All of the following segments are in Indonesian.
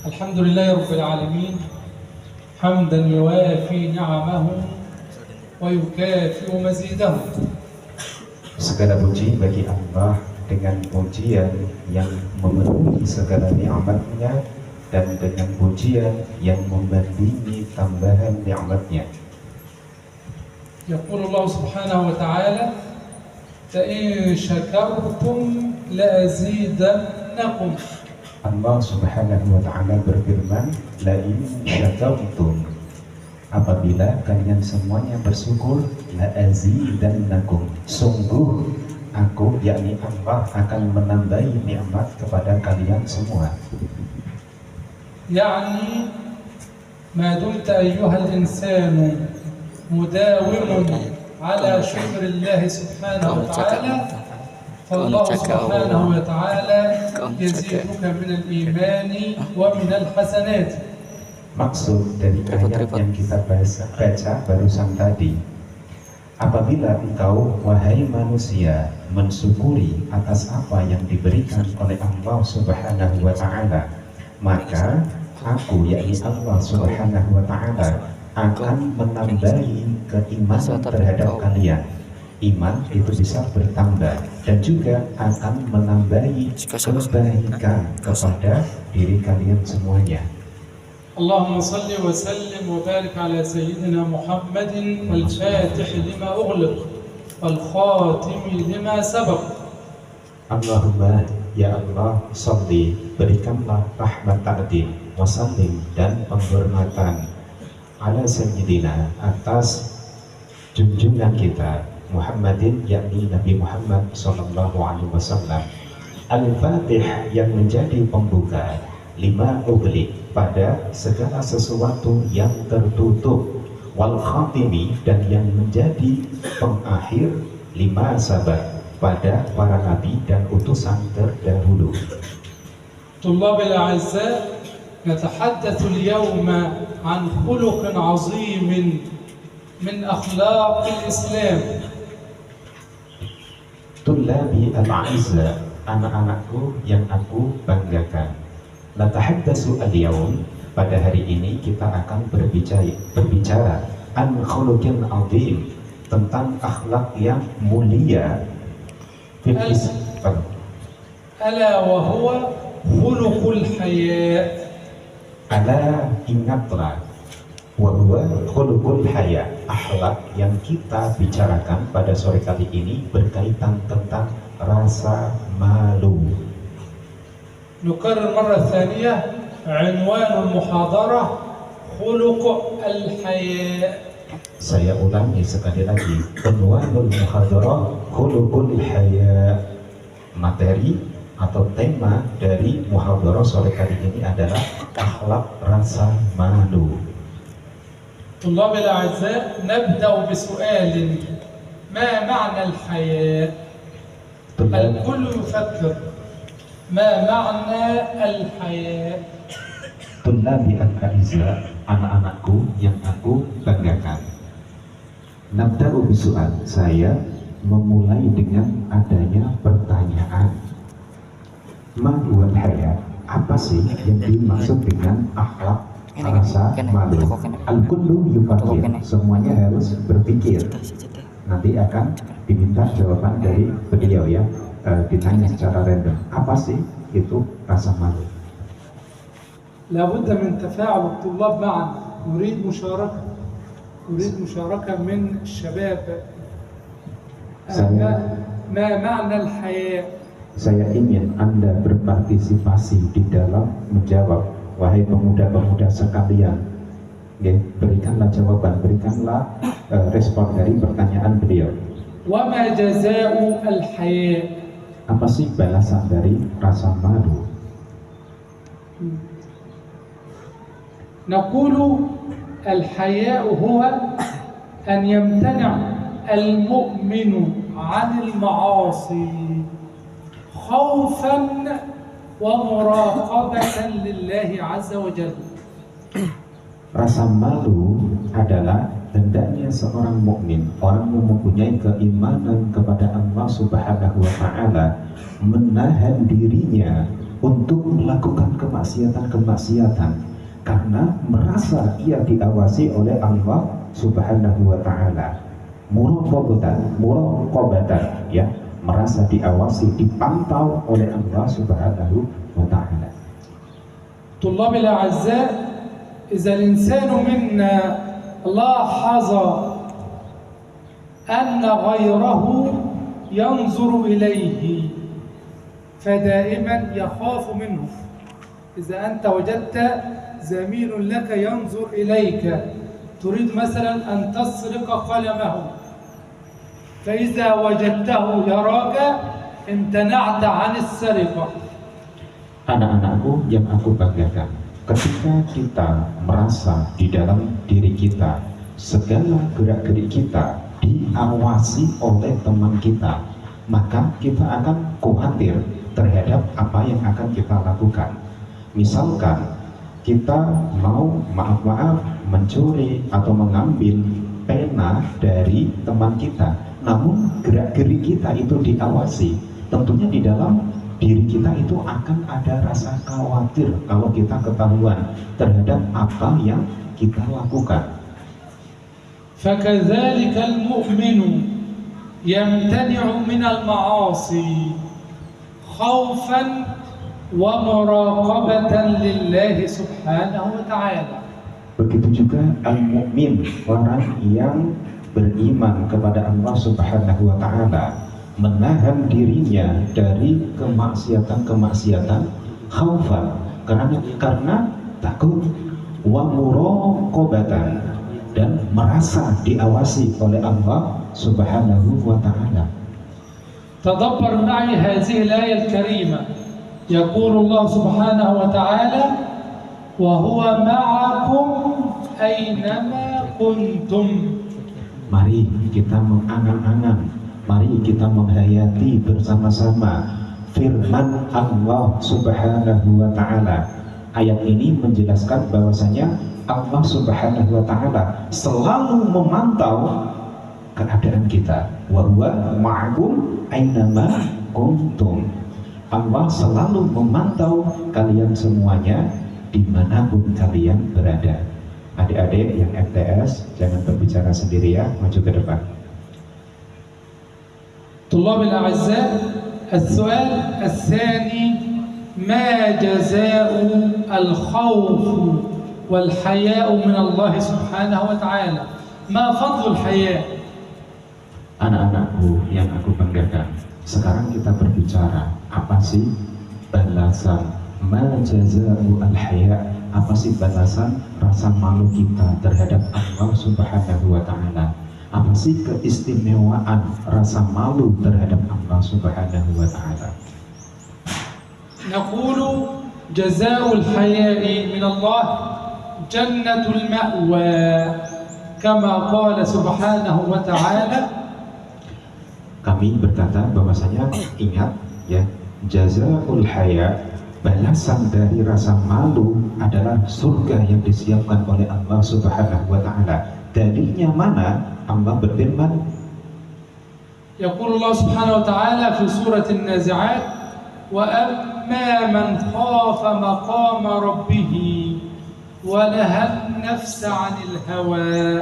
الحمد لله رب العالمين حمدا يوافي نعمه ويكافئ مزيده. Segala puji bagi Allah dengan pujian yang memenuhi segala nikmat-Nya dan dengan pujian yang membandingi tambahan nikmat-Nya. يقول الله سبحانه وتعالى لئن شكرتم لأزيدنكم. Allah Subhanahu wa Ta'ala berfirman, la in syakartum, apabila kalian semuanya bersyukur, la azidannakum, sungguh aku, yakni Allah, akan menambahi nikmat kepada kalian semua. يعني ما دمت أيها الإنسان مداوم على شكر الله سبحانه وتعالى فالله سبحانه وتعالى يزيدك من الإيمان ومن الحسنات. Maksud dari ayat yang kita baca barusan tadi, apabila engkau wahai manusia mensyukuri atas apa yang diberikan oleh Allah Subhanahu wa Ta'ala, maka aku, yakni Allah Subhanahu wa Ta'ala, akan menambahi keimanan terhadap kalian. Iman itu bisa bertambah dan juga akan menambahi kebaikan kepada diri kalian semuanya. اللهم صل وسلم وبارك على سيدنا محمد الفاتح لما أغلق والخاتم لما سبق. Allahumma ya Allah salli, berikanlah rahmat ta'zim wasallim dan penghormatan ala sayyidina, atas junjungan kita Muhammadin, yakni Nabi Muhammad sallallahu alaihi wasallam, al-fatih, yang menjadi pembuka, lima ughliq, pada segala sesuatu yang tertutup, wal khatimi, dan yang menjadi pengakhir, lima sabaq, pada para nabi dan utusan terdahulu. طلاب الأعزاء، نتحدث اليوم عن خلق عظيم من أخلاق الإسلام. Tullabi al-a'izza, anak-anakku yang aku banggakan. Natahaddatsu al-yawm, pada hari ini kita akan berbicara an khuluqin azim, tentang akhlak yang mulia. ألا وهو خلق الحياء. Ala, ingatlah, wa huwa khuluqul haya, akhlak yang kita bicarakan pada sore kali ini berkaitan tentang rasa malu. نكرر مرة ثانية عنوان المحاضرة خلق الحياء. Saya ulangi sekali lagi, unwanul muhadarah khuluqul haya. Materi atau tema dari muhadarah sore kali ini adalah akhlak rasa malu. طلاب الأعزاء، نبدأ بسؤال: ما معنى الحياء؟ الكل يفكر ما معنى الحياء؟ Tullabi al-a'izza, anak-anakku yang aku banggakan. Nabda'u bisu'al, saya memulai dengan adanya pertanyaan. Ma huwal haya, apa sih yang dimaksud dengan akhlak rasa malu? Al-kullu yufakir, semuanya harus berpikir. Nanti akan diminta jawaban dari beliau ya, ditanya secara random. Apa sih itu rasa malu? لابد من تفاعل الطلاب معا. نريد مشاركة من الشباب. ما معنى الحياة؟ Saya ingin Anda berpartisipasi di dalam menjawab. Wahai pemuda-pemuda sekalian, berikanlah jawaban, berikanlah respon dari pertanyaan beliau. وما جزاء الحياة؟ Apa sih balasan dari rasa malu? نقول الحياء هو أن يمتنع المؤمن عن المعاصي خوفا ومراقبة لله عز وجل. Rasa malu adalah hendaknya seorang mukmin, orang yang mempunyai keimanan kepada Allah Subhanahu wa taala, menahan dirinya untuk melakukan kemaksiatan-kemaksiatan karena merasa ia diawasi oleh Allah Subhanahu wa taala. Muraqabatan, ya, merasa diawasi, dipantau oleh Allah Subhanahu wa taala. طلاب الأعزاء، إذا الإنسان منا لاحظ أن غيره ينظر إليه فدائما يخاف منه. إذا أنت وجدت زميل لك ينظر إليك تريد مثلا أن تسرق قلمه، فإذا وجدته يراك امتنعت عن السرقة. Anak-anakku yang aku banggakan, ketika kita merasa di dalam diri kita segala gerak-gerik kita diawasi oleh teman kita, maka kita akan khawatir terhadap apa yang akan kita lakukan. Misalkan kita mau maaf-maaf mencuri atau mengambil pena dari teman kita, namun gerak-gerik kita itu diawasi, tentunya di dalam diri kita itu akan ada rasa khawatir kalau kita ketahuan terhadap apa yang kita lakukan. فكذلك المؤمن يمتنع من المعاصي خوفا ومراقبة لله سبحانه وتعالى. Begitu juga al-mu'min, orang yang beriman kepada Allah Subhanahu wa taala, menahan dirinya dari kemaksiatan-kemaksiatan khaufan, karena takut, wa muraqabatan, dan merasa diawasi oleh Allah Subhanahu wa taala. تدبر معي هذه الآية الكريمة. يقول الله سبحانه وتعالى: وهو معكم أينما كنتم. Mari kita mengangan-angan, mari kita menghayati bersama-sama firman Allah Subhanahu wa taala. Ayat ini menjelaskan bahwasanya Allah Subhanahu wa taala selalu memantau keadaan kita. Wa huwa ma'akum ainama kuntum. Allah selalu memantau kalian semuanya dimanapun kalian berada. Adik-adik yang MTS, jangan berbicara sendiri ya, maju ke depan. طلاب الأعزاء، السؤال الثاني: ما جزاء الخوف والحياء من الله سبحانه وتعالى؟ ما فضل الحياء؟ Anak-anakku yang aku banggakan, sekarang kita berbicara apa sih balasan ma jazaa'u al-haya', apa sih balasan rasa malu kita terhadap Allah Subhanahu wa taala? Apa sih keistimewaan rasa malu terhadap Allah Subhanahu wa taala? نقول جزاء الحياء من الله جنة المأوى كما قال سبحانه وتعالى. Kami berkata bahwasanya ingat ya, jazaa'ul haya, balasan dari rasa malu adalah surga yang disiapkan oleh Allah Subhanahu wa taala. Dalilnya mana? Allah berfirman, يقول الله سبحانه وتعالى في سورة النازعات: وأما من خاف مقام ربه ونهى النفس عن الهوى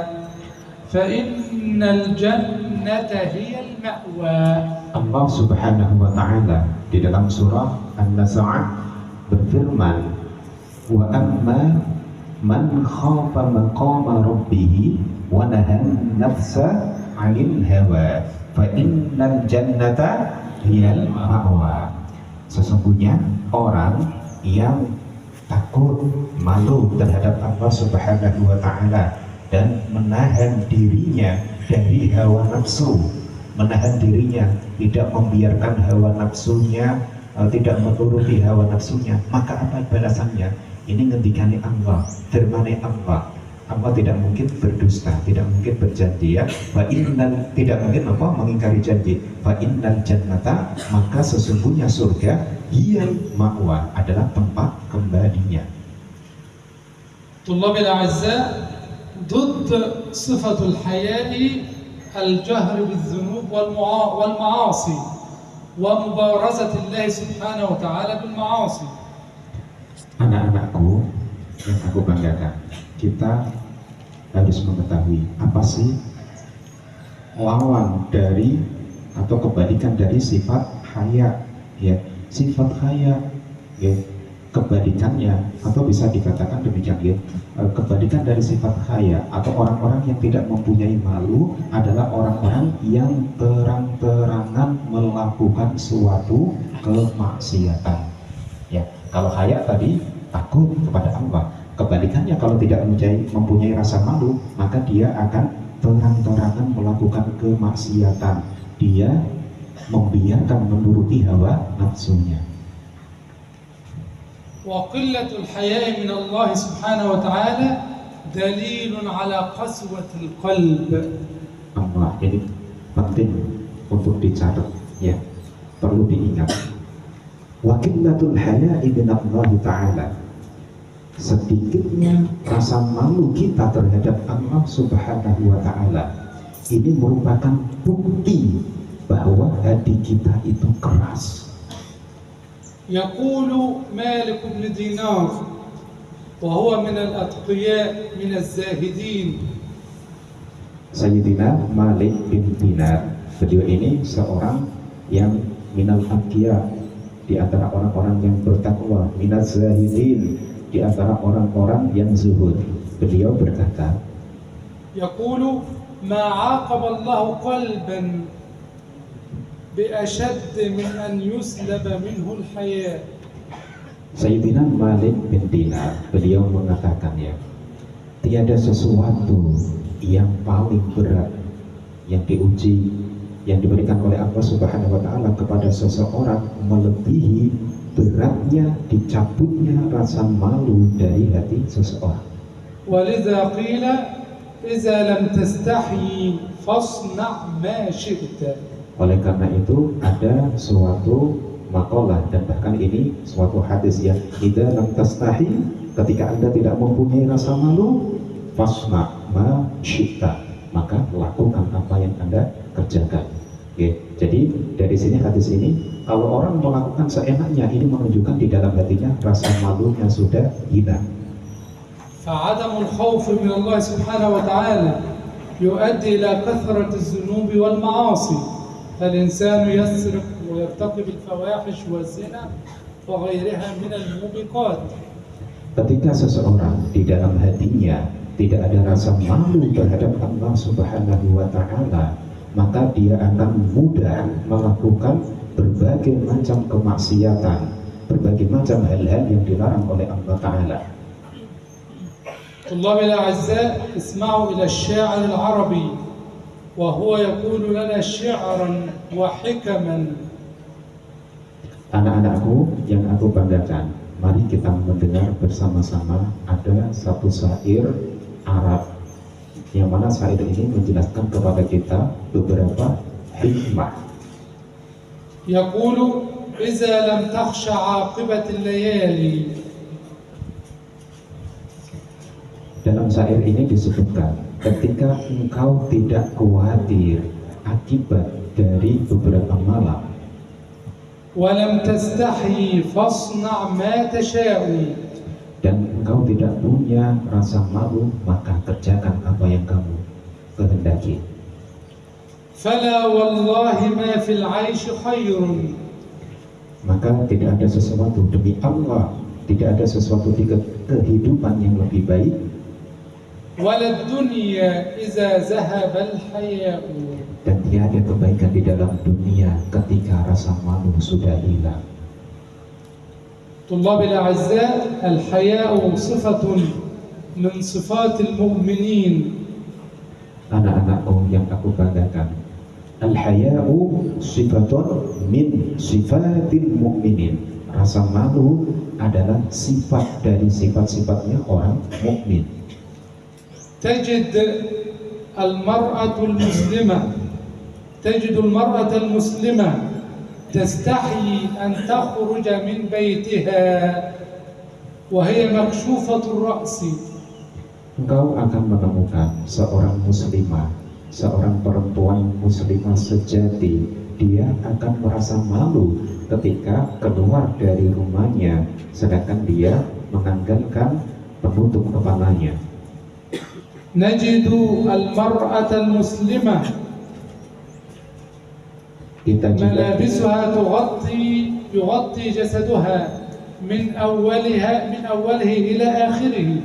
فإن الجنة هي المأوى. Allah Subhanahu wa taala di dalam surah An-Nazi'at berfirman, wa amma man khafa maqama rabbih wa nahan nafsa 'anil hawa fa innal jannata hiyal ma'wa. Sesungguhnya orang yang takut, malu terhadap Allah Subhanahu wa taala dan menahan dirinya dari hawa nafsu, menahan dirinya tidak membiarkan hawa nafsunya, tidak menuruti hawa nafsunya, maka apa balasannya? Ini ngendikane Allah, firmane Allah. Allah tidak mungkin berdusta, tidak mungkin berjanji ya. Fa innal, tidak mungkin apa mengingkari janji. Fa innal jannata, maka sesungguhnya surga, hiyal ma'wa, adalah tempat kembalinya. طلاب الأعزاء، ضد صفة الحياء الجهر بالذنوب والمعاصي ومبارزة الله سبحانه وتعالى بالمعاصي. Anak-anakku yang aku banggakan, kita harus mengetahui apa sih lawan dari atau kebalikan dari sifat haya, ya. Sifat haya, ya, kebalikannya atau bisa dikatakan demikian, ya, kebalikan dari sifat haya atau orang-orang yang tidak mempunyai malu adalah orang-orang yang terang-terangan melakukan suatu kemaksiatan, ya. Kalau haya tadi takut kepada Allah, kebalikannya kalau tidak mempunyai rasa malu, maka dia akan terang-terangan melakukan kemaksiatan, dia membiarkan menuruti hawa nafsunya. وقلة الحياء من الله سبحانه وتعالى دليل على قسوة القلب. Allah, ini penting untuk dicatat, ya, perlu diingat. Wa qillatul haya'i min Allah Ta'ala, sedikitnya rasa malu kita terhadap Allah Subhanahu wa Ta'ala ini merupakan bukti bahwa hati kita itu keras. يقول مالك بن دينار وهو من الأتقياء من الزاهدين. Sayyidina Malik bin Dinar, beliau ini seorang yang minal atqiya, di antara orang-orang yang bertakwa, minaz zahidin, di antara orang-orang yang zuhud. Beliau berkata, يقول ما عاقب الله قلبا بأشد من أن يسلب منه الحياء. Sayyidina Malik bin Dinar, beliau mengatakan, ya, tiada sesuatu yang paling berat yang diuji, yang diberikan oleh Allah Subhanahu wa Ta'ala kepada seseorang melebihi beratnya dicabutnya rasa malu dari hati seseorang. ولذا قيل إذا لم تستحي فاصنع ما شئت. Oleh karena itu ada suatu makalah dan bahkan ini suatu hadis, ya, idza lam tastahi, ketika Anda tidak mempunyai rasa malu, fasna ma syi'ta, maka lakukan apa yang Anda kerjakan. Oke, jadi dari sini hadis ini, kalau orang melakukan seenaknya, ini menunjukkan di dalam hatinya rasa malunya sudah hilang. فعدم الخوف من الله سبحانه وتعالى يؤدي إلى كثرة الذنوب والمعاصي. فالإنسان يسرق ويرتكب الفواحش والزنا وغيرها من الموبقات. Ketika seseorang di dalam hatinya tidak ada rasa malu terhadap Allah Subhanahu wa Ta'ala, maka dia akan mudah melakukan berbagai macam kemaksiatan, berbagai macam hal-hal yang dilarang oleh Allah Ta'ala. طلاب الأعزاء اسمعوا إلى الشاعر العربي وهو يقول لنا شعرا وحكما. Anak-anakku yang aku banggakan, mari kita mendengar bersama-sama ada satu syair Arab yang mana syair ini menjelaskan kepada kita beberapa hikmah. يقول إذا لم تخش عاقبة الليالي. Dalam syair ini disebutkan, ketika engkau tidak khawatir akibat dari beberapa malam, ولم تستحي فاصنع ما تشاء. dan engkau tidak punya rasa malu, maka kerjakan apa yang kamu kehendaki. فلا والله ما في العيش خير. Maka tidak ada sesuatu, demi Allah, tidak ada sesuatu di kehidupan yang lebih baik. ولا الدنيا إذا ذهب الحياء. Dan tiada kebaikan di dalam dunia ketika rasa malu sudah hilang. طلاب الأعزاء الحياء صفة من صفات المؤمنين. Anak-anakku yang aku banggakan, al-haya'u sifatun min sifatil mu'minin. Rasa malu adalah sifat dari sifat-sifatnya orang mukmin. تجد المرأة المسلمة تستحي أن تخرج من بيتها وهي مكشوفة الرأس. engkau akan menemukan seorang muslimah, seorang perempuan muslimah sejati, dia akan merasa malu ketika keluar dari rumahnya sedangkan dia menanggalkan penutup kepalanya. Najidu al-mar'ata al-muslimah Kita juga malabisuha yughatti jasaduha min awwalihi ila akhirih.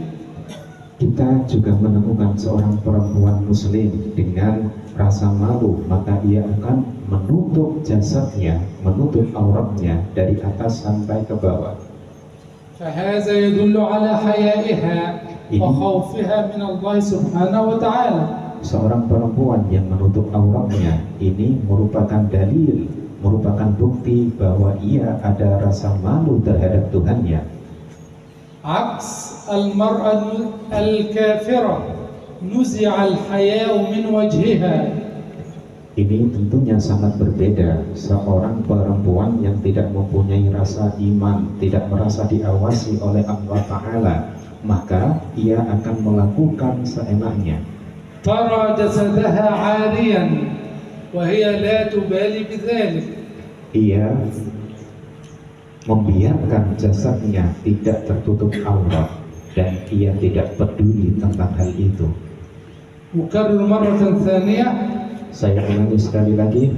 Kita juga menemukan seorang perempuan muslim dengan rasa malu, maka ia akan menutup jasadnya, menutup auratnya dari atas sampai ke bawah. فهذا يدل على حيائها وخوفها من الله سبحانه وتعالى. Seorang perempuan yang menutup auratnya ini merupakan dalil, merupakan bukti bahwa ia ada rasa malu terhadap Tuhannya. عكس المرأة الكافرة نزع الحياء من وجهها. Ini tentunya sangat berbeda. Seorang perempuan yang tidak mempunyai rasa iman, tidak merasa diawasi oleh Allah Ta'ala, maka ia akan melakukan seenaknya. ترى جسدها عاريا وهي لا تبالي بذلك. Ia membiarkan jasadnya tidak tertutup aurat dan ia tidak peduli tentang hal itu. أكرر مرة ثانية. Saya ulangi sekali lagi.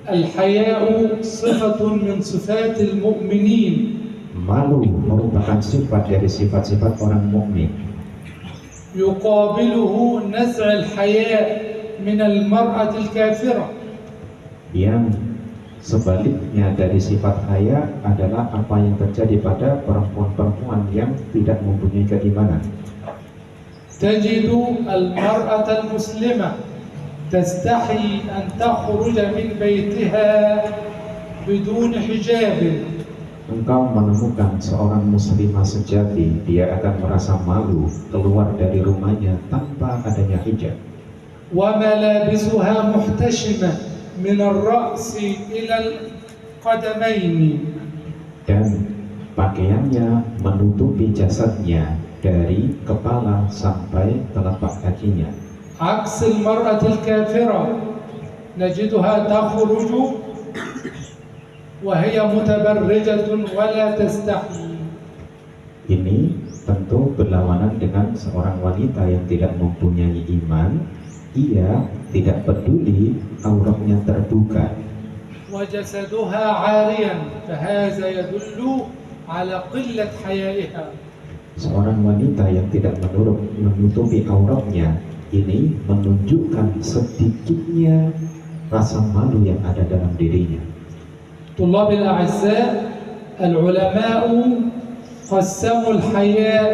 الحياء صفة من صفات المؤمنين. Malu merupakan sifat dari sifat-sifat orang mukmin. يقابله نزع الحياء من المرأة الكافرة. Yang sebaliknya dari sifat haya adalah apa yang terjadi pada perempuan-perempuan yang tidak mempunyai keimanan. تجد المرأة المسلمة تستحي أن تخرج من بيتها بدون حجاب. Engkau menemukan seorang muslimah sejati, dia akan merasa malu keluar dari rumahnya tanpa adanya hijab. وملابسها محتشمة من الرأس إلى القدمين. Dan pakaiannya menutupi jasadnya dari kepala sampai telapak kakinya. عكس المرأة الكافرة نجدها تخرج وهي متبرجة ولا تستحي. Ini tentu berlawanan dengan seorang wanita yang tidak mempunyai iman. Ia tidak peduli auratnya terbuka. وجسدها عاريا فهذا يدل على قلة حيائها. Seorang wanita yang tidak menutupi auratnya ini menunjukkan sedikitnya rasa malu yang ada dalam dirinya. طلاب الأعزاء العلماء قسموا الحياء